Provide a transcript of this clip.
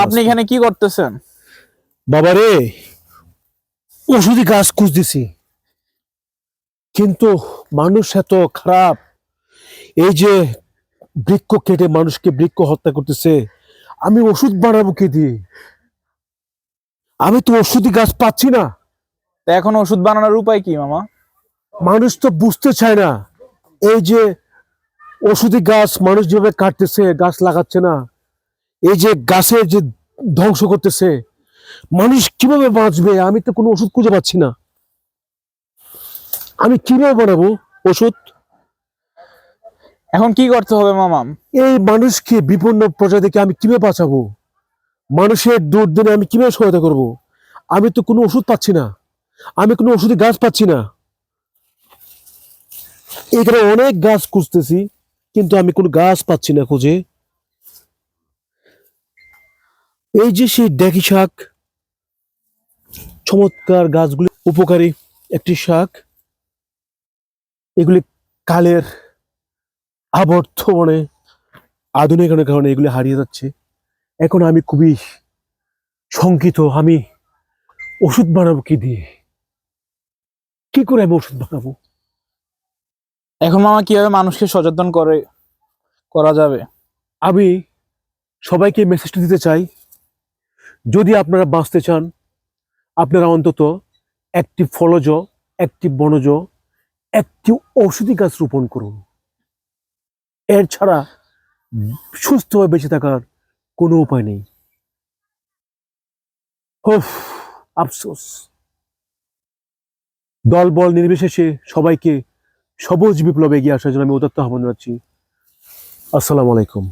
আপনি এখানে কি করতেছেন? বাবারে, ওষুধি গাছ খুঁজতেছি, কিন্তু মানুষ এত খারাপ। এই যে বৃক্ষ কেটে মানুষকে বৃক্ষ হত্যা করতেছে, আমি ওষুধ বানাবো কে দিয়ে? আমি তো ওষুধি গাছ পাচ্ছি না। তা এখন ওষুধ বানানোর উপায় কি মামা? মানুষ তো বুঝতে চায় না। এই যে ওষুধি গাছ মানুষ যেভাবে কাটতেছে, গাছ লাগাচ্ছে না, এই যে গাছের যে ধ্বংস করতেছে, মানুষ কিভাবে বাঁচবে? আমি তো কোনো ওষুধ খুঁজে পাচ্ছি না। আমি কিভাবে বানাবো ওষুধ? এখন কি করতে হবে মামা? এই মানুষকে, বিপন্ন প্রজাতিকে আমি কিভাবে বাঁচাবো? মানুষের দুর্দিনে আমি কিভাবে সহায়তা করব? আমি তো কোনো ওষুধ পাচ্ছি না, আমি কোনো ওষুধি গাছ পাচ্ছি না। এখানে অনেক গাছ খুঁজতেছি, কিন্তু আমি কোনো গাছ পাচ্ছি না খুঁজে। এই যে সেই ডেকি শাক, চমৎকার গাছগুলি, উপকারী একটি শাক, এগুলি কালের আবর্তনে, আধুনিকরণের কারণে এগুলি হারিয়ে যাচ্ছে। এখন আমি খুবই শঙ্কিত। আমি ওষুধ বানাবো কি দিয়ে? কি করে আমি ওষুধ বানাবো? এখন মামা কিভাবে মানুষকে সচেতন করা যাবে? আমি সবাইকে মেসেজটা দিতে চাই, যদি আপনারা বাঁচতে চান, আপনারা অন্তত একটি ফলজ, একটি বনজ, একটি ঔষধি গাছ রোপণ করুন। এর ছাড়া সুস্থভাবে বেঁচে থাকার কোনো উপায় নেই। ওফ, আফসোস। দলবল নির্বিশেষে সবাইকে সবুজ বিপ্লবে এগিয়ে আসার জন্য আমি উদাত্ত আহ্বান জানাচ্ছি। আসসালামু আলাইকুম।